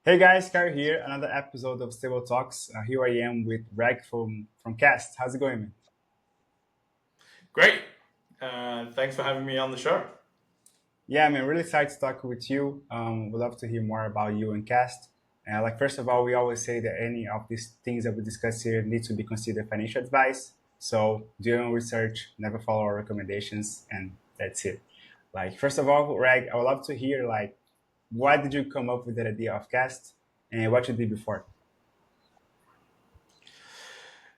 Hey guys, Caio here. Another episode of Stable Talks. Here I am with Rag from KAST. How's it going, man? Great. Thanks for having me on the show. Yeah, man, really excited to talk with you. Would love to hear more about you and KAST. Like first of all, we always say that any of these things that we discuss here need to be considered financial advice. So do your own research, never follow our recommendations, and that's it. Like first of all, Rag, I would love to hear why did you come up with that idea of KAST and what you did before?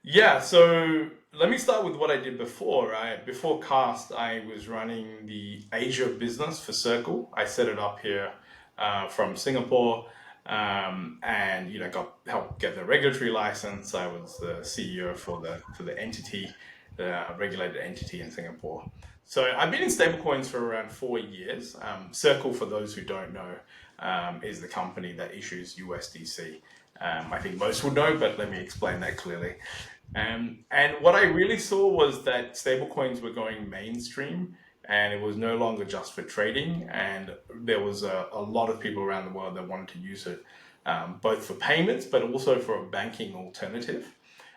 Yeah, so let me start with what I did before, right? Before Cast, I was running the Asia business for Circle. I set it up here from Singapore, and got helped get the regulatory license. I was the CEO for the entity, the regulated entity in Singapore. So I've been in stablecoins for around 4 years. Circle, for those who don't know, is the company that issues USDC. I think most would know, but let me explain that clearly. And what I really saw was that stablecoins were going mainstream and it was no longer just for trading. And there was a lot of people around the world that wanted to use it, both for payments, but also for a banking alternative.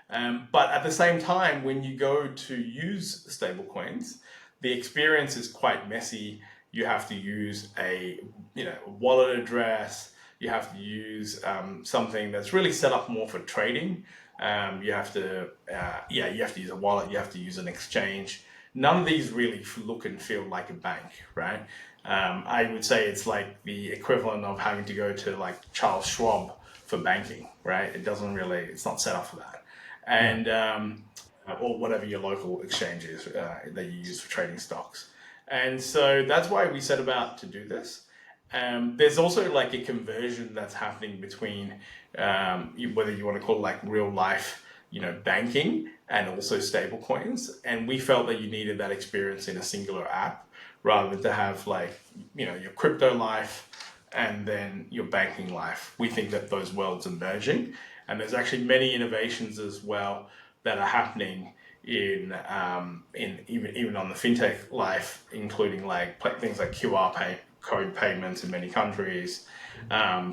But at the same time, when you go to use stablecoins, the experience is quite messy. You have to use a wallet address. You have to use something that's really set up more for trading. You have to you have to use a wallet. You have to use an exchange. None of these really look and feel like a bank, right? I would say it's like the equivalent of having to go to like Charles Schwab for banking, right? It doesn't really, it's not set up for that. Yeah. And or whatever your local exchange is that you use for trading stocks. And so that's why we set about to do this. There's also like a conversion that's happening between whether you want to call it like real life, banking and also stable coins. And we felt that you needed that experience in a singular app rather than to have like, your crypto life and then your banking life. We think that those worlds are merging, and there's actually many innovations as well that are happening in even on the fintech life, including like things like code payments in many countries,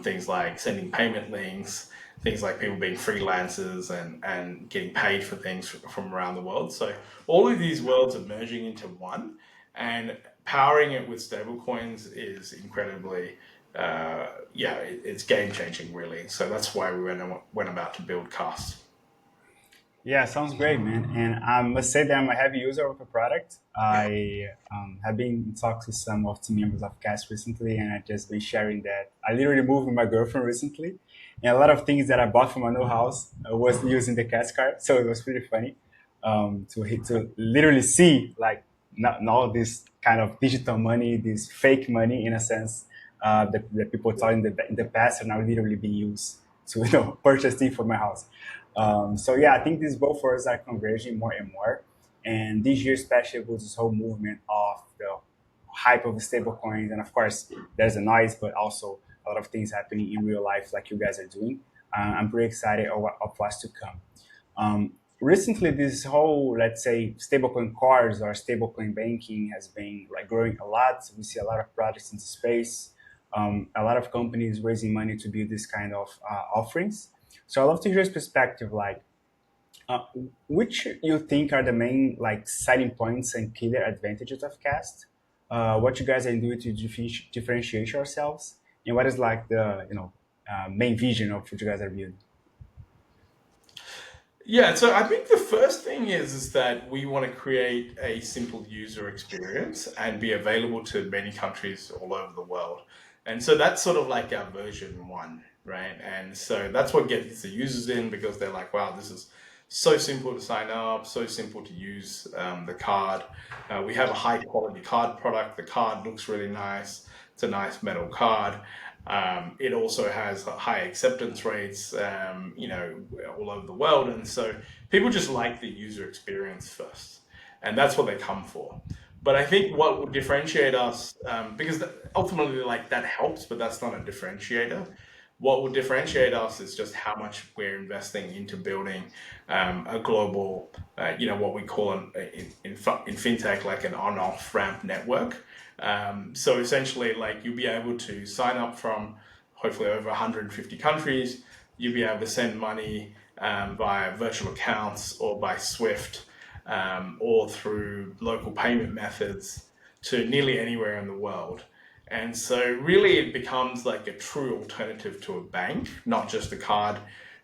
things like sending payment links, things like people being freelancers and getting paid for things from around the world. So all of these worlds are merging into one, and powering it with stablecoins is incredibly, it's game changing really. So that's why we went about to build Cast. Yeah, sounds great, man. And I must say that I'm a heavy user of the product. I have been in talks with some of the members of CAST recently, and I just been sharing that I literally moved with my girlfriend recently, and a lot of things that I bought for my new house was using the CAST card. So it was pretty funny to literally see like not all this kind of digital money, this fake money in a sense that people thought in the past are now literally being used to purchase things for my house. So yeah, I think these both worlds are converging more and more. And this year, especially with this whole movement of the hype of the stable coins, and of course, there's a noise, but also a lot of things happening in real life, like you guys are doing. I'm pretty excited of what's to come. Recently, this whole, let's say, stablecoin cards or stablecoin banking has been like growing a lot. We see a lot of projects in the space, a lot of companies raising money to build this kind of offerings. So I'd love to hear your perspective, like uh, which you think are the main like selling points and killer advantages of Cast? What you guys are doing to differentiate yourselves, and what is like the main vision of what you guys are building? Yeah, so I think the first thing is that we want to create a simple user experience and be available to many countries all over the world. And so that's sort of like our version one, right? And so that's what gets the users in because they're like, wow, this is so simple to sign up, so simple to use the card. We have a high quality card product. The card looks really nice. It's a nice metal card. It also has high acceptance rates, all over the world, and so people just like the user experience first, and that's what they come for. But I think what would differentiate us, because ultimately, like that helps, but that's not a differentiator. What would differentiate us is just how much we're investing into building a global, what we call in fintech like an on-off ramp network. So essentially, like you'll be able to sign up from hopefully over 150 countries. You'll be able to send money via virtual accounts or by Swift or through local payment methods to nearly anywhere in the world. And so really it becomes like a true alternative to a bank, not just a card,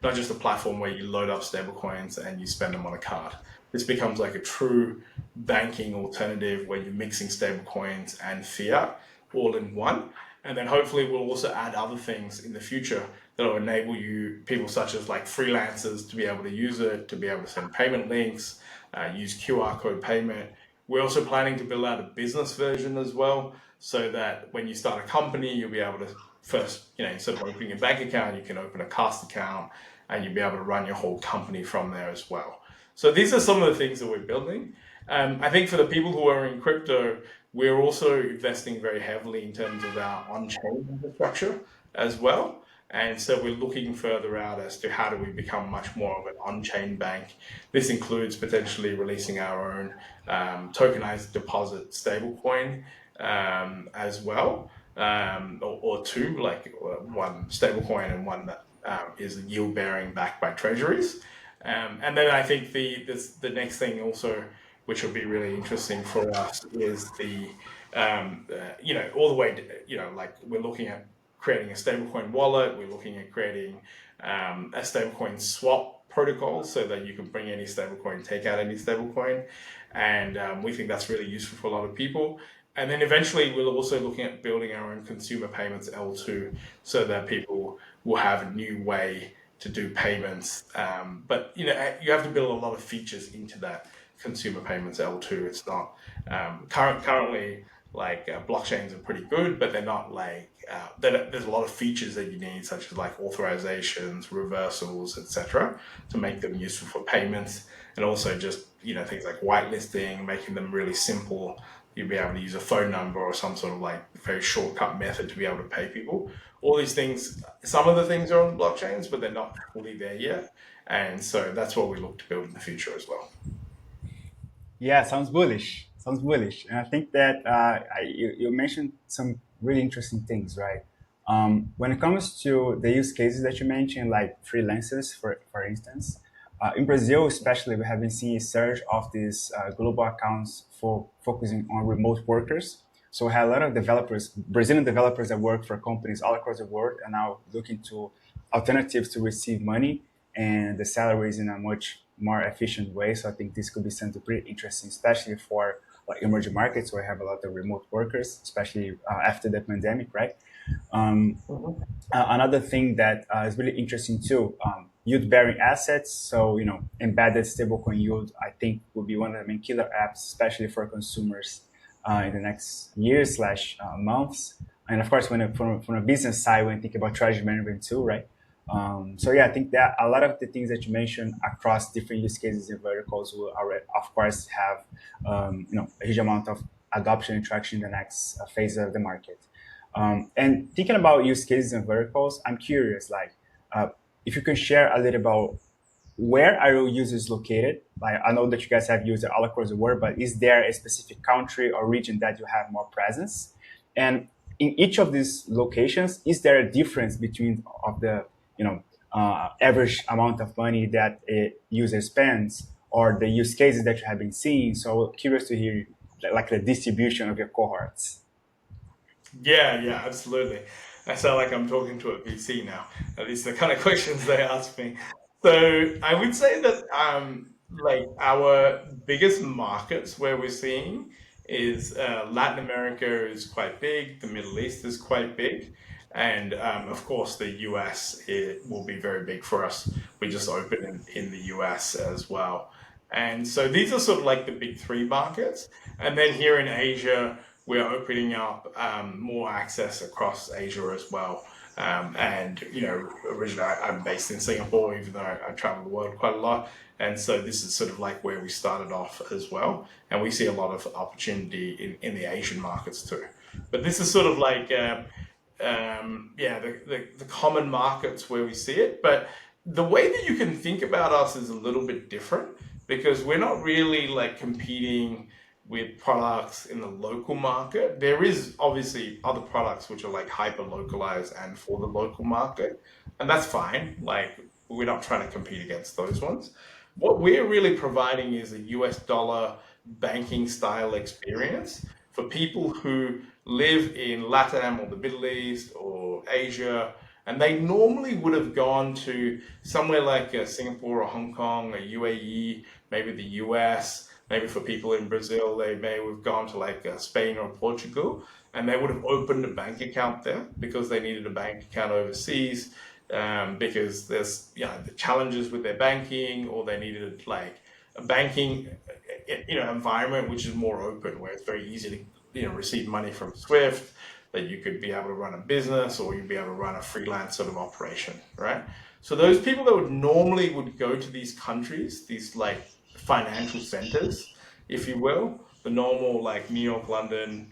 not just a platform where you load up stablecoins and you spend them on a card. This becomes like a true banking alternative where you're mixing stablecoins and fiat all in one. And then hopefully we'll also add other things in the future that will enable you, people such as like freelancers, to be able to use it, to be able to send payment links, use QR code payment. We're also planning to build out a business version as well, so that when you start a company, you'll be able to first, instead of opening a bank account, you can open a KAST account and you'll be able to run your whole company from there as well. So these are some of the things that we're building. I think for the people who are in crypto, we're also investing very heavily in terms of our on-chain infrastructure as well. And so we're looking further out as to how do we become much more of an on-chain bank. This includes potentially releasing our own tokenized deposit stablecoin as well, or two, like one stablecoin and one that is yield-bearing backed by treasuries. And then I think the next thing also, which will be really interesting for us, is the all the way to, like we're looking at creating a stablecoin wallet. We're looking at creating a stablecoin swap protocol so that you can bring any stablecoin, take out any stablecoin, and we think that's really useful for a lot of people. And then eventually we're also looking at building our own consumer payments L2 so that people will have a new way to do payments. But you have to build a lot of features into that consumer payments L2. It's not currently like blockchains are pretty good, but they're not like there's a lot of features that you need, such as like authorizations, reversals, etc., to make them useful for payments, and also just things like whitelisting, making them really simple. You'll be able to use a phone number or some sort of like very shortcut method to be able to pay people. All these things, some of the things are on blockchains, but they're not fully there yet. And so that's what we look to build in the future as well. Yeah, sounds bullish. Sounds bullish. And I think that you mentioned some really interesting things, right? When it comes to the use cases that you mentioned, like freelancers, for instance, in Brazil, especially, we have been seeing a surge of these global accounts for focusing on remote workers. So we have a lot of developers, Brazilian developers that work for companies all across the world and now looking to alternatives to receive money and the salaries in a much more efficient way. So I think this could be something pretty interesting, especially for like emerging markets where I have a lot of remote workers, especially after the pandemic, right? Um, Another thing that is really interesting too, yield-bearing assets. So, embedded stablecoin yield, I think will be one of the main killer apps, especially for consumers in the next years slash months. And of course, from a business side, when you think about treasury management too, right? So yeah, I think that a lot of the things that you mentioned across different use cases and verticals will already, of course, have a huge amount of adoption and traction in the next phase of the market. And thinking about use cases and verticals, I'm curious, like, if you can share a little about where are your users located? Like, I know that you guys have users all across the world, but is there a specific country or region that you have more presence? And in each of these locations, is there a difference between of the average amount of money that a user spends or the use cases that you have been seeing? So curious to hear like the distribution of your cohorts. Yeah, absolutely. I sound like I'm talking to a VC now. At least the kind of questions they ask me. So I would say that like our biggest markets where we're seeing is Latin America is quite big, the Middle East is quite big, and of course the US will be very big for us. We just opened in the US as well. And so these are sort of like the big three markets. And then here in Asia, we're opening up more access across Asia as well. And originally I'm based in Singapore, even though I travel the world quite a lot. And so this is sort of like where we started off as well. And we see a lot of opportunity in the Asian markets too. But this is sort of like, the common markets where we see it. But the way that you can think about us is a little bit different because we're not really like competing with products in the local market. There is obviously other products which are like hyper localized and for the local market, and that's fine. Like we're not trying to compete against those ones. What we're really providing is a US dollar banking style experience for people who live in LATAM or the Middle East or Asia, and they normally would have gone to somewhere like Singapore or Hong Kong or UAE, maybe the US. Maybe for people in Brazil, they may have gone to like Spain or Portugal, and they would have opened a bank account there because they needed a bank account overseas, because there's the challenges with their banking, or they needed like a banking environment which is more open, where it's very easy to receive money from Swift, that you could be able to run a business or you'd be able to run a freelance sort of operation, right? So those people that would normally would go to these countries, these like financial centers, if you will, the normal like New York, London,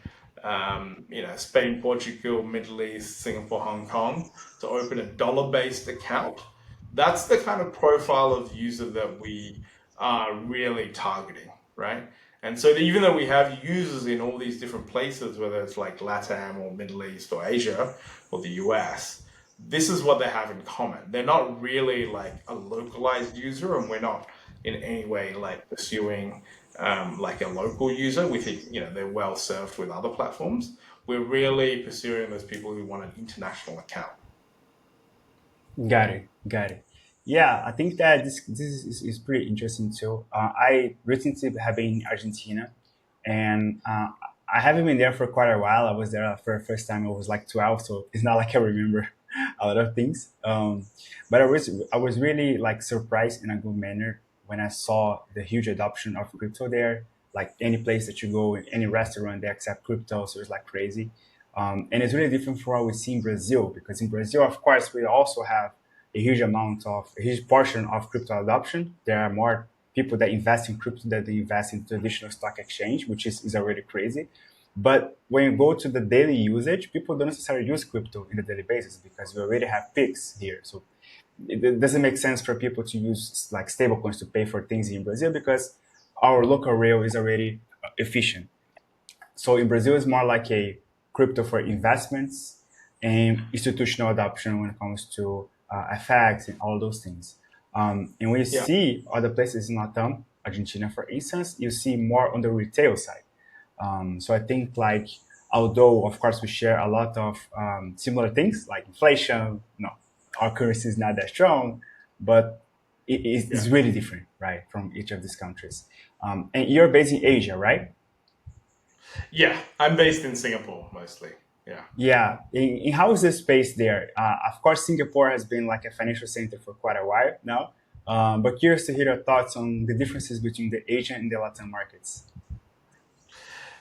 Spain, Portugal, Middle East, Singapore, Hong Kong, to open a dollar-based account. That's the kind of profile of user that we are really targeting, right? And so even though we have users in all these different places, whether it's like LATAM or Middle East or Asia or the US, this is what they have in common. They're not really like a localized user, and we're not in any way like pursuing like a local user. We think they're well served with other platforms. We're really pursuing those people who want an international account. Got it. Got it. Yeah, I think that this is pretty interesting too. I recently have been in Argentina, and I haven't been there for quite a while. I was there for the first time. I was like 12, so it's not like I remember a lot of things. But I was really like surprised in a good manner when I saw the huge adoption of crypto there. Like any place that you go, any restaurant, they accept crypto, so it's like crazy. And it's really different from what we see in Brazil, because in Brazil, of course, we also have a huge portion of crypto adoption. There are more people that invest in crypto than they invest in traditional stock exchange, which is already crazy. But when you go to the daily usage, people don't necessarily use crypto in the daily basis because we already have Pix here. So it doesn't make sense for people to use like stablecoins to pay for things in Brazil because our local rail is already efficient. So in Brazil, it's more like a crypto for investments and institutional adoption when it comes to FX and all those things. And when you Yeah. see other places in Latam, Argentina, for instance, you see more on the retail side. So I think like, although of course we share a lot of similar things like inflation, our currency is not that strong, but it's Yeah. really different, right, from each of these countries. And you're based in Asia, right? Yeah. I'm based in Singapore mostly. Yeah. Yeah. In how is the space there? Of course, Singapore has been like a financial center for quite a while now. But curious to hear your thoughts on the differences between the Asian and the Latin markets.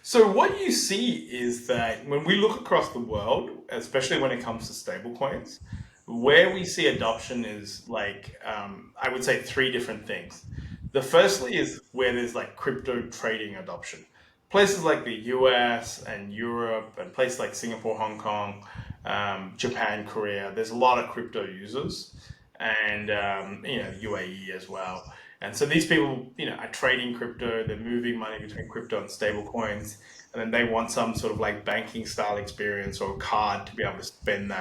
So what you see is that when we look across the world, especially when it comes to stablecoins, where we see adoption is like I would say three different things. The firstly is where there's like crypto trading adoption. Places like the US and Europe and places like Singapore, Hong Kong, Japan, Korea, there's a lot of crypto users, and UAE as well. And so these people, are trading crypto, they're moving money between crypto and stable coins, and then they want some sort of like banking style experience or a card to be able to spend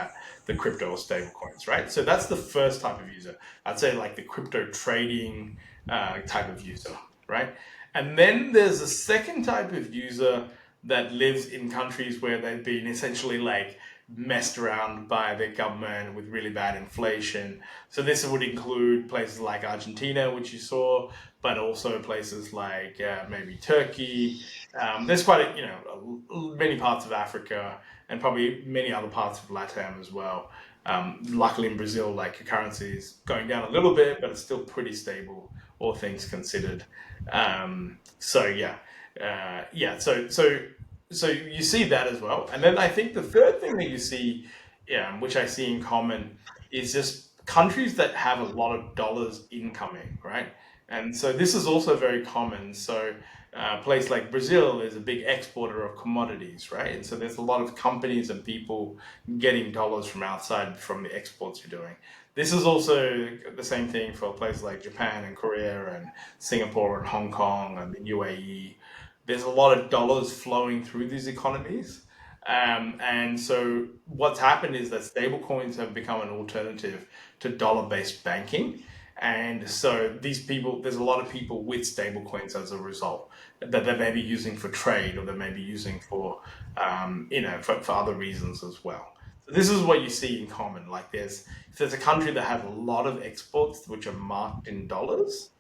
the crypto or stable coins, right? So that's the first type of user. I'd say like the crypto trading type of user, right? And then there's a second type of user that lives in countries where they've been essentially like messed around by the government with really bad inflation. So this would include places like Argentina, which you saw, but also places like maybe Turkey. There's quite many parts of Africa and probably many other parts of LATAM as well. Luckily in Brazil, like your currency is going down a little bit, but it's still pretty stable, all things considered. So yeah, yeah. So you see that as well, and then I think the third thing that you see, which I see in common, is just countries that have a lot of dollars incoming, right? And so this is also very common. So a place like Brazil is a big exporter of commodities, right? And so there's a lot of companies and people getting dollars from outside from the exports you're doing. This is also the same thing for places like Japan and Korea and Singapore and Hong Kong and the UAE. there's a lot of dollars flowing through these economies. And so what's happened is that stablecoins have become an alternative to dollar-based banking. And so these people, there's a lot of people with stablecoins as a result that they may be using for trade or they may be using for, for other reasons as well. So this is what you see in common. Like if there's a country that has a lot of exports which are marked in dollars,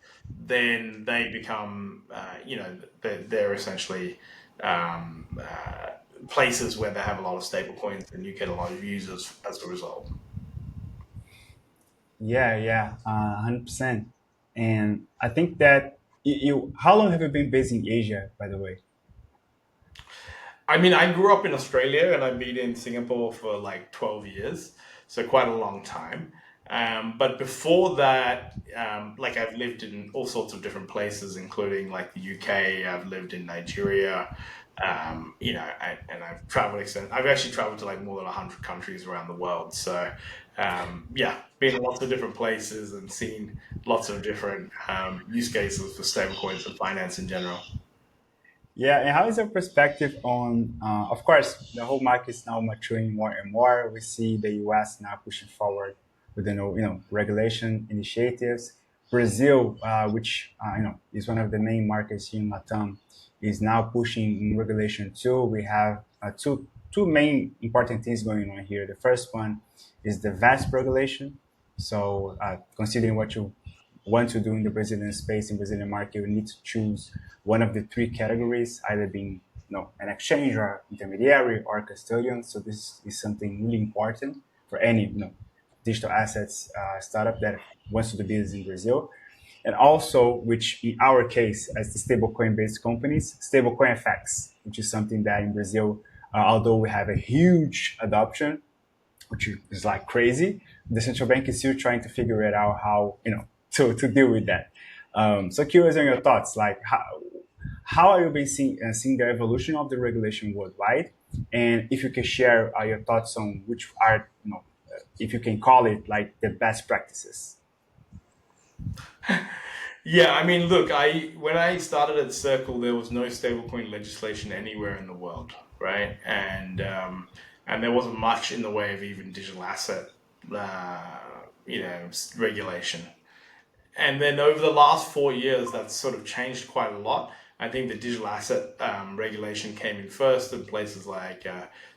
then they become, they're essentially places where they have a lot of stable coins and you get a lot of users as a result. Yeah, yeah, 100%. And I think that how long have you been based in Asia, by the way? I mean, I grew up in Australia and I've been in Singapore for like 12 years, so quite a long time. But before that, like I've lived in all sorts of different places, including like the UK. I've lived in Nigeria, and I've traveled I've actually traveled to like more than 100 countries around the world. So, yeah, been in lots of different places and seen lots of different use cases for stablecoins and finance in general. Yeah, and how is your perspective on, of course, the whole market is now maturing more and more. We see the US now pushing forward with regulation initiatives. Brazil, which is one of the main markets here in Latam, is now pushing in regulation too. We have two main important things going on here. The first one is the VASP regulation. So, considering what you want to do in the Brazilian space, in Brazilian market, you need to choose one of the three categories, either being an exchange or intermediary or custodian. So this is something really important for any digital assets startup that wants to do business in Brazil. And also, which in our case, as the stablecoin based companies, stablecoin FX, which is something that in Brazil, although we have a huge adoption, which is like crazy, the central bank is still trying to figure it out how to deal with that. So curious on your thoughts, like how are you been seeing the evolution of the regulation worldwide, and if you can share your thoughts on which are if you can call it like the best practices. Yeah, I mean, look, I when I started at Circle, there was no stablecoin legislation anywhere in the world, right? And there wasn't much in the way of even digital asset, uh, regulation. And then over the last 4 years, that's sort of changed quite a lot. I think the digital asset regulation came in first, and places like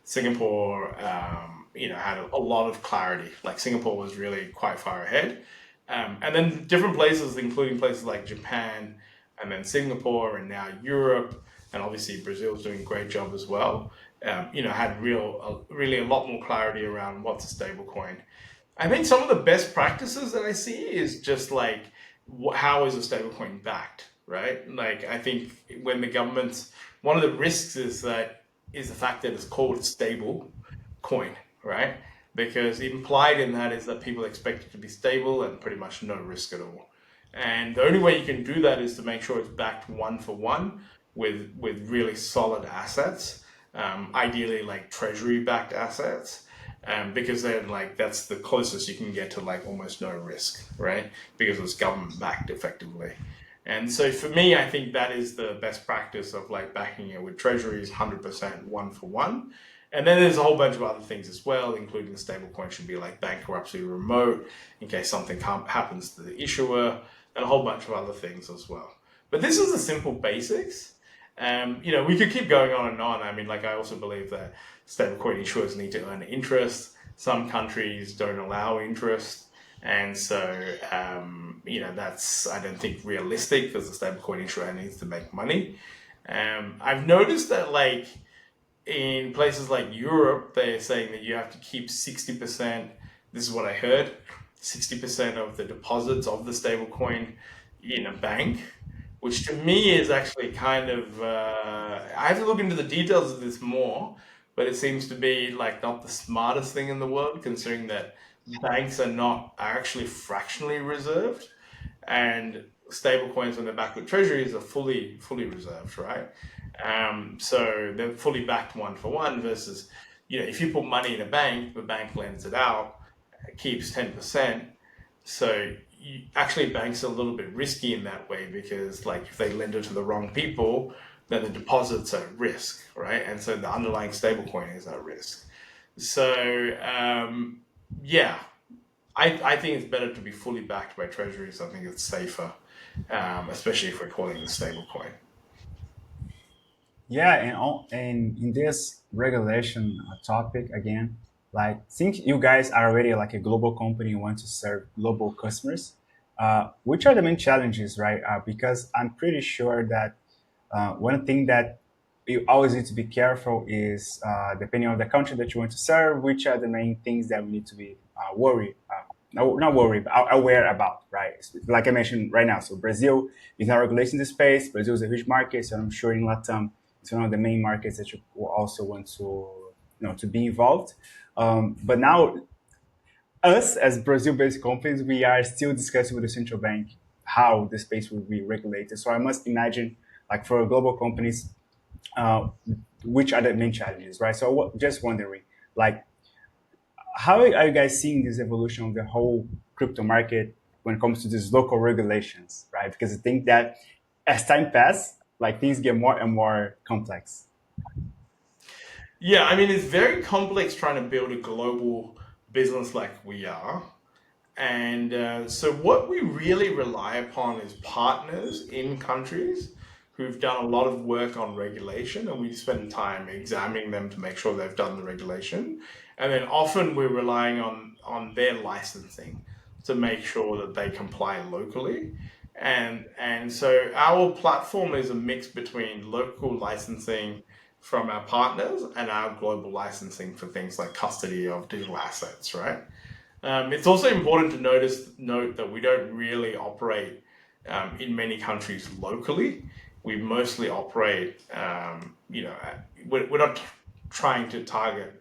Singapore, had a lot of clarity. Like Singapore was really quite far ahead. And then different places, including places like Japan, and then Singapore, and now Europe, and obviously Brazil's doing a great job as well. Had really a lot more clarity around what's a stable coin. I think some of the best practices that I see is just like how is a stablecoin backed, right? Like I think when the government's one of the risks is the fact that it's called stable coin, right? Because implied in that is that people expect it to be stable and pretty much no risk at all. And the only way you can do that is to make sure it's backed one for one with really solid assets, ideally like treasury backed assets, because then like that's the closest you can get to like almost no risk, right? Because it's government backed effectively. And so for me, I think that is the best practice of like backing it with treasuries 100% one for one. And then there's a whole bunch of other things as well, including the stablecoin should be like bankruptcy remote in case something happens to the issuer, and a whole bunch of other things as well. But this is the simple basics. We could keep going on and on. I mean, like I also believe that stablecoin issuers need to earn interest. Some countries don't allow interest. And so, that's, I don't think, realistic because the stablecoin issuer needs to make money. I've noticed that, like, in places like Europe, they're saying that you have to keep 60%. This is what I heard, 60% of the deposits of the stablecoin in a bank, which to me is actually kind of, I have to look into the details of this more, but it seems to be like not the smartest thing in the world, considering that banks are actually fractionally reserved, and stablecoins when they're backed with treasuries are fully reserved, right? So they're fully backed one for one versus, if you put money in a bank, the bank lends it out, it keeps 10%. So actually banks are a little bit risky in that way because like if they lend it to the wrong people, then the deposit's at risk, right? And so the underlying stablecoin is at risk. So yeah, I think it's better to be fully backed by treasuries. I think it's safer, especially if we're calling it a stablecoin. Yeah, and in this regulation topic again, like since you guys are already like a global company and want to serve global customers, which are the main challenges, right? Because I'm pretty sure that one thing that you always need to be careful is depending on the country that you want to serve, which are the main things that we need to be worried, no, not worried, but aware about, right? Like I mentioned right now, so Brazil is not regulating the space. Brazil is a huge market, so I'm sure in Latam it's one of the main markets that you will also want to, to be involved. But now, us as Brazil-based companies, we are still discussing with the central bank how the space will be regulated. So I must imagine, like for global companies, uh, which are the main challenges, right? So just wondering, like, how are you guys seeing this evolution of the whole crypto market when it comes to these local regulations, right? Because I think that as time passes, like things get more and more complex. Yeah, I mean, it's very complex trying to build a global business like we are. And so, what we really rely upon is partners in countries who've done a lot of work on regulation, and we spend time examining them to make sure they've done the regulation. And then often we're relying on their licensing to make sure that they comply locally. And so our platform is a mix between local licensing from our partners and our global licensing for things like custody of digital assets, right? It's also important to note that we don't really operate in many countries locally. We mostly operate, we're not trying to target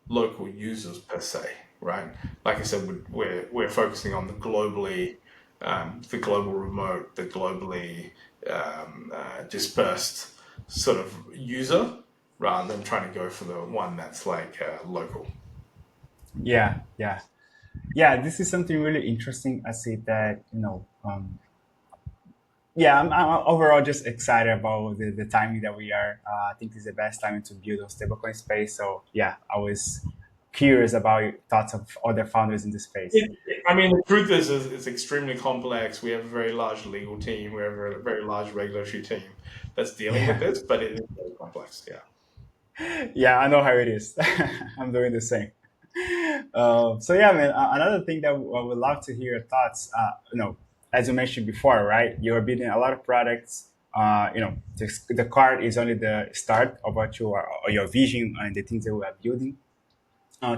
local users per se, right? Like I said, we're focusing on the global remote, the globally dispersed sort of user, rather than trying to go for the one that's like local. Yeah, yeah, yeah. This is something really interesting. I see that, yeah, I'm overall just excited about the timing that we are. I think this is the best time to build a stablecoin space. So yeah, I was curious about your thoughts of other founders in the space. I mean, the truth is, it's extremely complex. We have a very large legal team. We have a very large regulatory team that's dealing with Yeah, this, but it is very complex. Yeah. yeah, I know how it is. I'm doing the same. So yeah, man. Another thing that I would love to hear your thoughts. As you mentioned before, right? You're building a lot of products. The card is only the start of what you are, or your vision and the things that we are building.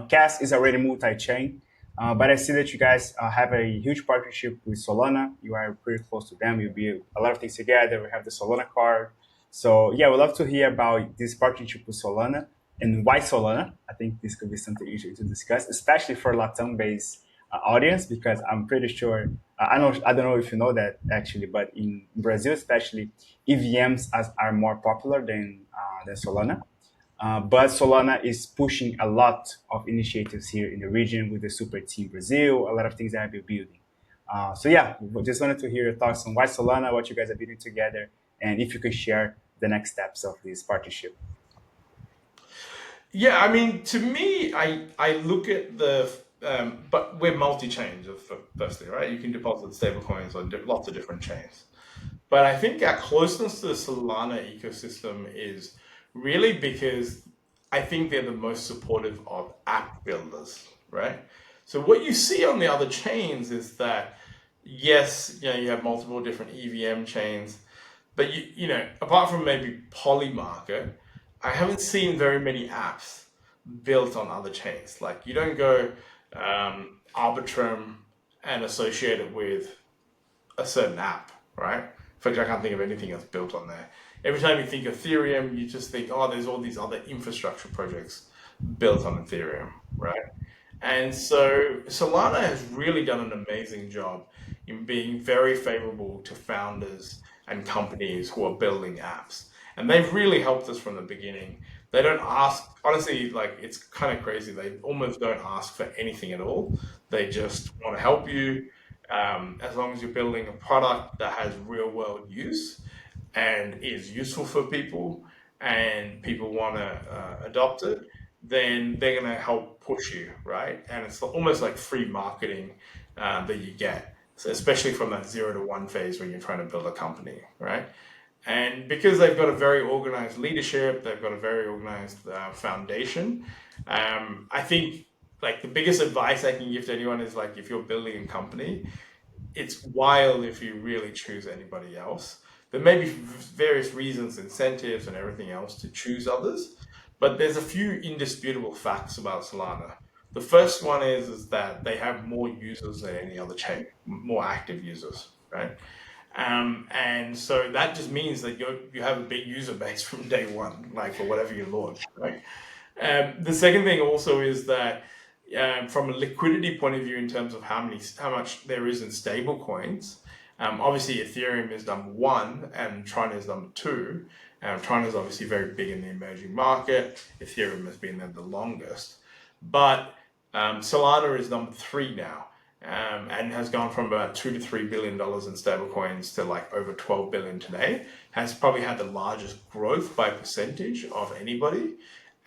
KAST is already multi-chain, but I see that you guys have a huge partnership with Solana. You are pretty close to them. You build a lot of things together. We have the Solana card. So yeah, we'd love to hear about this partnership with Solana and why Solana. I think this could be something interesting to discuss, especially for Latam-based audience, because I'm pretty sure I don't know if you know that actually, but in Brazil especially, EVMs are more popular than Solana. But Solana is pushing a lot of initiatives here in the region with the Super Team Brazil, a lot of things that I've been building. So yeah, we just wanted to hear your thoughts on why Solana, what you guys are building together, and if you could share the next steps of this partnership. Yeah, I mean, to me, I look at but we're multi-chains, firstly, right? You can deposit stablecoins on lots of different chains. But I think our closeness to the Solana ecosystem is really because I think they're the most supportive of app builders, right? So what you see on the other chains is that yes, you have multiple different EVM chains, but apart from maybe Polymarket, I haven't seen very many apps built on other chains. Like you don't go Arbitrum and associate it with a certain app, right? In fact, I can't think of anything else built on there. Every time you think Ethereum, you just think, oh, there's all these other infrastructure projects built on Ethereum, right? And so Solana has really done an amazing job in being very favorable to founders and companies who are building apps. And they've really helped us from the beginning. They don't ask, honestly, like it's kind of crazy. They almost don't ask for anything at all. They just want to help you as long as you're building a product that has real world use and is useful for people and people want to adopt it, then they're going to help push you, right? And it's almost like free marketing that you get, so especially from that 0 to 1 phase when you're trying to build a company, right? And because they've got a very organized leadership, they've got a very organized foundation. I think like the biggest advice I can give to anyone is like if you're building a company, it's wild if you really choose anybody else. There may be various reasons, incentives, and everything else to choose others, but there's a few indisputable facts about Solana. The first one is that they have more users than any other chain, more active users, right? And so that just means that you have a big user base from day one, like for whatever you launch, right? The second thing also is that from a liquidity point of view, in terms of how much there is in stable coins, obviously Ethereum is number one and Tron is number two. Tron is obviously very big in the emerging market. Ethereum has been there the longest, but Solana is number three now. And has gone from about $2 to $3 billion in stablecoins to like over 12 billion today. Has probably had the largest growth by percentage of anybody.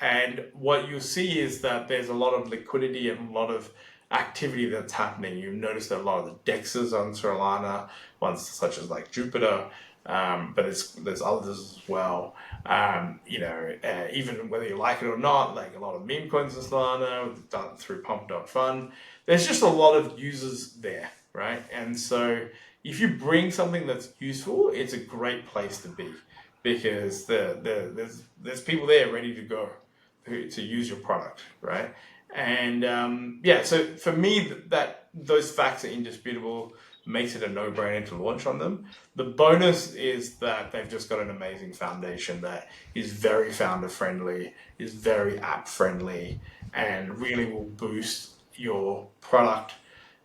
And what you see is that there's a lot of liquidity and a lot of activity that's happening. You've noticed that a lot of the dexes on Solana, ones such as like Jupiter, but there's others as well. Even whether you like it or not, like a lot of meme coins in Solana, done through Pump.Fun. There's just a lot of users there, right? And so if you bring something that's useful, it's a great place to be because there's people there ready to go to use your product, right? And so for me, that those facts are indisputable, makes it a no-brainer to launch on them. The bonus is that they've just got an amazing foundation that is very founder-friendly, is very app-friendly, and really will boost your product,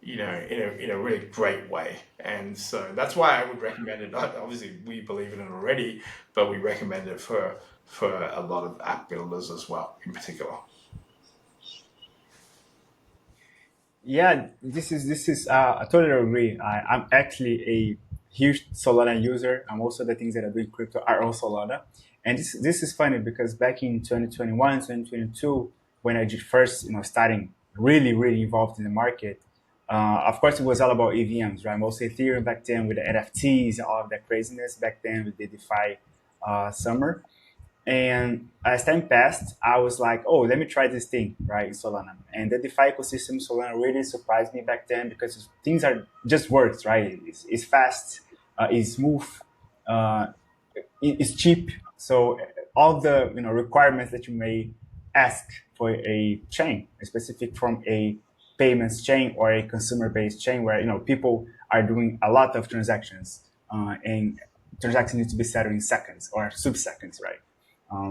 in a really great way. And so that's why I would recommend it. Obviously, we believe in it already, but we recommend it for a lot of app builders as well, in particular. Yeah, this is I totally agree. I'm actually a huge Solana user. I'm also the things that I do in crypto are all Solana. And this is funny because back in 2021, 2022, when I did first, starting really involved in the market, of course it was all about EVMs, right? Mostly Ethereum back then with the NFTs and all of that craziness back then with the DeFi summer. And as time passed, I was like, oh, let me try this thing, right, in Solana. And the DeFi ecosystem in Solana really surprised me back then because things are just works, right? It's fast, it's smooth, uh, it's cheap. So all the requirements that you may ask for a chain, specific from a payments chain or a consumer-based chain, where people are doing a lot of transactions, and transactions need to be settled in seconds or sub-seconds, right?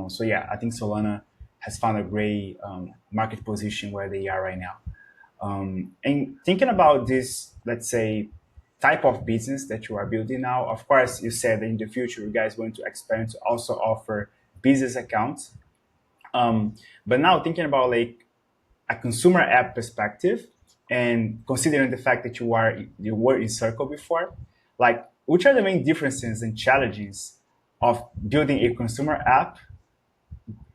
So yeah, I think Solana has found a great market position where they are right now. And thinking about this, let's say, type of business that you are building now, of course, you said that in the future you guys want to expand to also offer business accounts. But now thinking about like a consumer app perspective and considering the fact that you were in Circle before, like which are the main differences and challenges of building a consumer app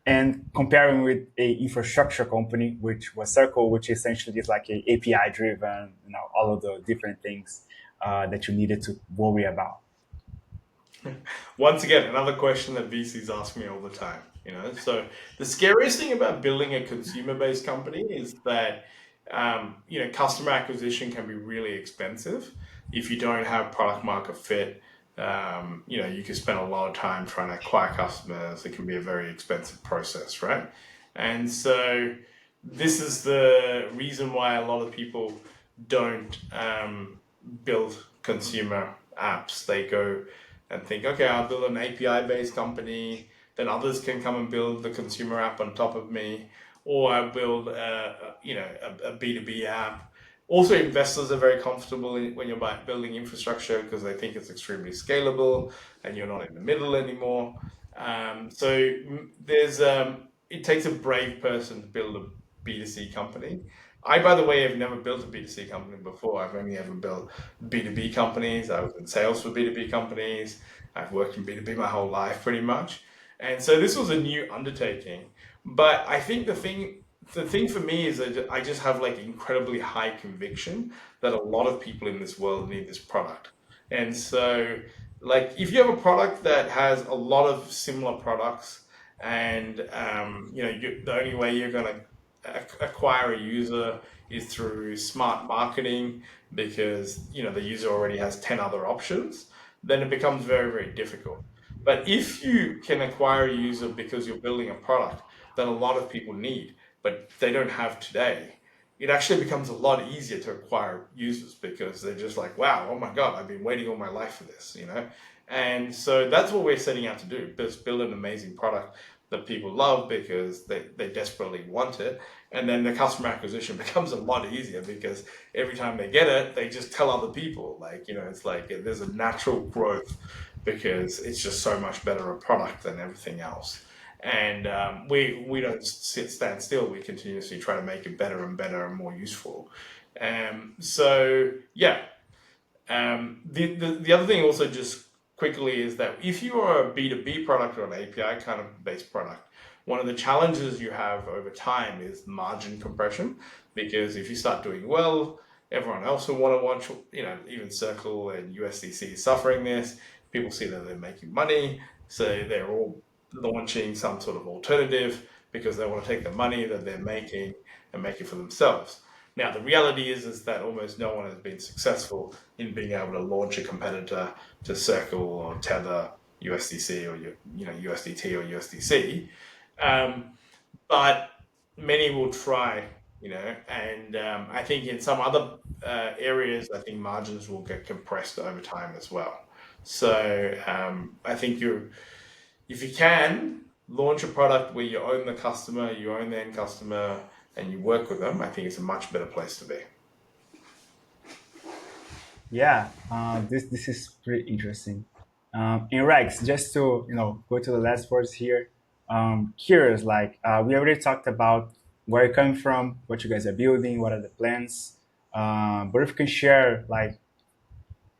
and comparing with a infrastructure company, which was Circle, which essentially is like a API driven, all of the different things that you needed to worry about. Once again, another question that VCs ask me all the time. So the scariest thing about building a consumer-based company is that customer acquisition can be really expensive if you don't have product market fit. You can spend a lot of time trying to acquire customers. It can be a very expensive process, right? And so this is the reason why a lot of people don't build consumer apps. They go and think, okay, I'll build an API-based company, then others can come and build the consumer app on top of me, or I build a B2B app. Also, investors are very comfortable when you're building infrastructure because they think it's extremely scalable and you're not in the middle anymore. So it takes a brave person to build a B2C company. I, by the way, have never built a B2C company before. I've only ever built B2B companies. I was in sales for B2B companies. I've worked in B2B my whole life pretty much. And so this was a new undertaking. But I think the thing for me is that I just have like incredibly high conviction that a lot of people in this world need this product. And so like if you have a product that has a lot of similar products and the only way you're going to acquire a user is through smart marketing because the user already has 10 other options, then it becomes very, very difficult. But if you can acquire a user because you're building a product that a lot of people need but they don't have today, it actually becomes a lot easier to acquire users because they're just like, wow, oh my god, I've been waiting all my life for this. And so that's what we're setting out to do, just build an amazing product that people love because they desperately want it. And then the customer acquisition becomes a lot easier because every time they get it, they just tell other people. It's like there's a natural growth because it's just so much better a product than everything else. And we don't stand still. We continuously try to make it better and better and more useful. So yeah, the other thing also just quickly is that if you are a B2B product or an API kind of based product, one of the challenges you have over time is margin compression. Because if you start doing well, everyone else will want to watch, even Circle and USDC is suffering this. People see that they're making money, so they're all launching some sort of alternative because they want to take the money that they're making and make it for themselves. Now, the reality is that almost no one has been successful in being able to launch a competitor to Circle or Tether, USDC or USDT or USDC. Um, but many will try, and I think in some other areas, I think margins will get compressed over time as well. So I think if you can launch a product where you own the customer, you own the end customer, and you work with them, I think it's a much better place to be. Yeah, this is pretty interesting. In Rex, just to go to the last words here. Curious, like we already talked about where you come from, what you guys are building, what are the plans. But if you can share like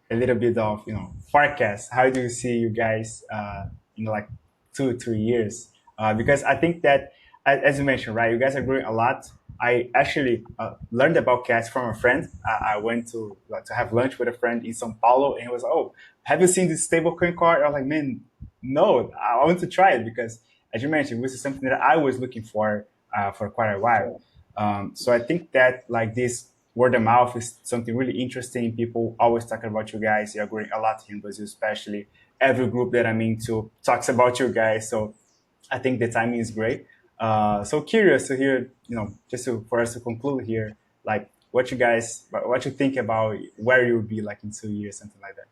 a little bit of forecast, how do you see you guys in like 2 3 years? Because I think that as you mentioned, right, you guys are growing a lot. I actually learned about cats from a friend. I went to to have lunch with a friend in São Paulo, and he was, "Oh, have you seen this stablecoin card?" I was like, "Man, no, I want to try it because, as you mentioned, this is something that I was looking for quite a while." So I think that like this word of mouth is something really interesting. People always talking about you guys. You're growing a lot here in Brazil, especially. Every group that I'm into talks about you guys. So I think the timing is great. So curious to hear, for us to conclude here, like what you think about where you'll be like in 2 years, something like that.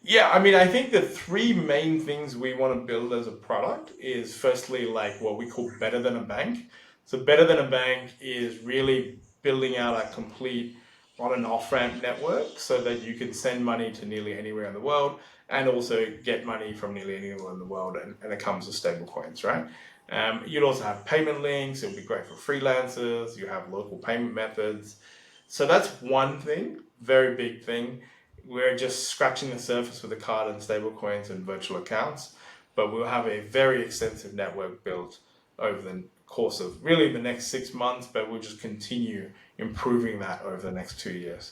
Yeah, I mean, I think the three main things we want to build as a product is firstly, like what we call better than a bank. So, better than a bank is really building out a complete on and off ramp network so that you can send money to nearly anywhere in the world and also get money from nearly anywhere in the world. And it comes with stable coins, right? You'd also have payment links. It would be great for freelancers. You have local payment methods. So that's one thing, very big thing. We're just scratching the surface with the card and stablecoins and virtual accounts, but we'll have a very extensive network built over the course of really the next 6 months, but we'll just continue improving that over the next 2 years.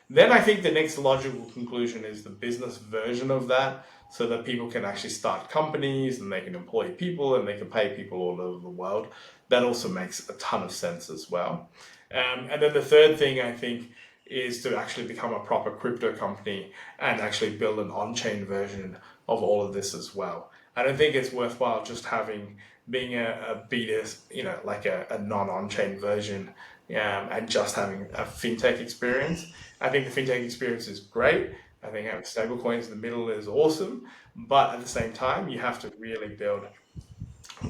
Then I think the next logical conclusion is the business version of that, so that people can actually start companies and they can employ people and they can pay people all over the world. That also makes a ton of sense as well. And then the third thing I think is to actually become a proper crypto company and actually build an on-chain version of all of this as well. I don't think it's worthwhile just being a B2, like a non-on-chain version, and just having a fintech experience. I think the fintech experience is great. I think having stablecoins in the middle is awesome, but at the same time, you have to really build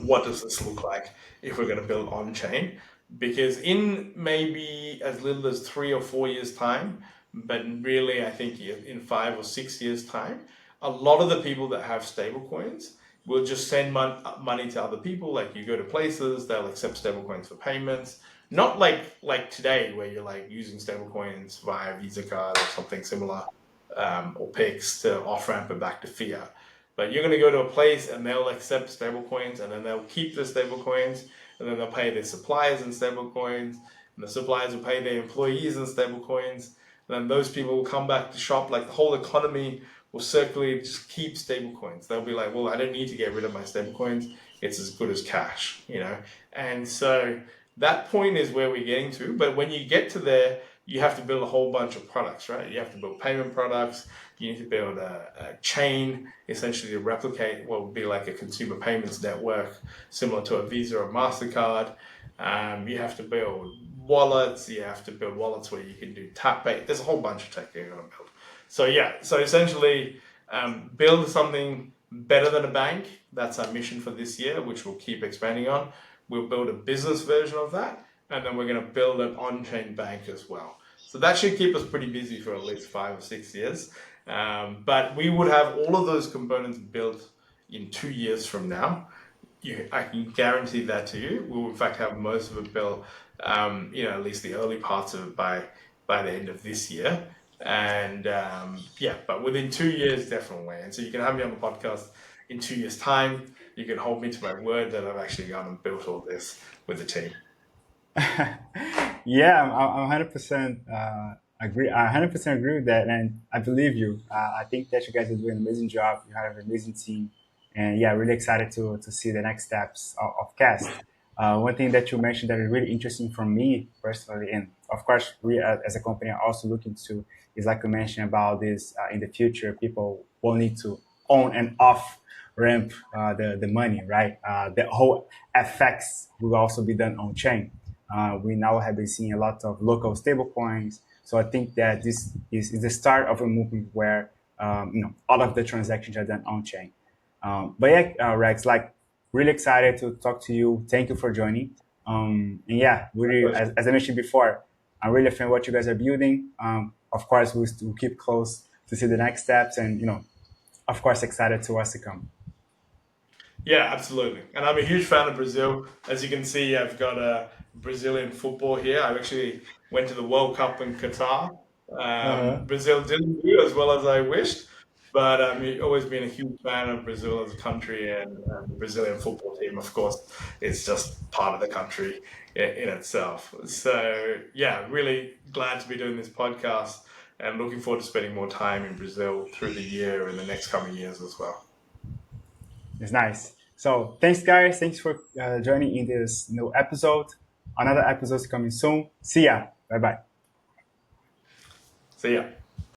what does this look like if we're going to build on chain? Because in maybe as little as 3 or 4 years' time, but really, I think in 5 or 6 years' time, a lot of the people that have stablecoins will just send money to other people. Like you go to places, they'll accept stablecoins for payments. Not like today where you're like using stablecoins via Visa card or something similar, or PIX to off ramp it back to fiat. But you're going to go to a place and they'll accept stablecoins, and then they'll keep the stablecoins, and then they'll pay their suppliers in stablecoins, and the suppliers will pay their employees in stablecoins. And then those people will come back to shop. Like the whole economy will circulate, just keep stablecoins. They'll be like, well, I don't need to get rid of my stablecoins. It's as good as cash, you know? And so that point is where we're getting to. But when you get to there, you have to build a whole bunch of products, right? You have to build payment products. You need to build a chain, essentially to replicate what would be like a consumer payments network, similar to a Visa or MasterCard. You have to build wallets. You have to build wallets where you can do tap pay. There's a whole bunch of tech you're going to build. So yeah, so essentially build something better than a bank. That's our mission for this year, which we'll keep expanding on. We'll build a business version of that, and then we're going to build an on-chain bank as well. So that should keep us pretty busy for at least 5 or 6 years. But we would have all of those components built in 2 years from now. I can guarantee that to you. We'll in fact have most of it built, at least the early parts of it by the end of this year. And but within 2 years, definitely. And so you can have me on the podcast in 2 years' time. You can hold me to my word that I've actually gone and built all this with the team. Yeah, I'm 100% agree. I 100% agree with that, and I believe you. I think that you guys are doing an amazing job. You have an amazing team, and yeah, really excited to see the next steps of KAST. One thing that you mentioned that is really interesting for me personally, and of course, we as a company are also looking to, is like you mentioned about this in the future, people will need to on and off ramp the money, right? The whole FX will also be done on chain. We now have been seeing a lot of local stablecoins. So I think that this is the start of a movement where all of the transactions are done on chain. But yeah, Rex, like really excited to talk to you. Thank you for joining. And yeah, really, as I mentioned before, I'm really a fan of what you guys are building. Of course, we'll keep close to see the next steps, and of course, excited to what's to come. Yeah, absolutely. And I'm a huge fan of Brazil. As you can see, I've got a Brazilian football here. I actually went to the World Cup in Qatar. Uh-huh. Brazil didn't do as well as I wished, but I've always been a huge fan of Brazil as a country, and the Brazilian football team, of course, is just part of the country in itself. So, yeah, really glad to be doing this podcast and looking forward to spending more time in Brazil through the year and the next coming years as well. It's nice. So thanks, guys. Thanks for joining in this new episode. Another episode is coming soon. See ya. Bye bye. See ya.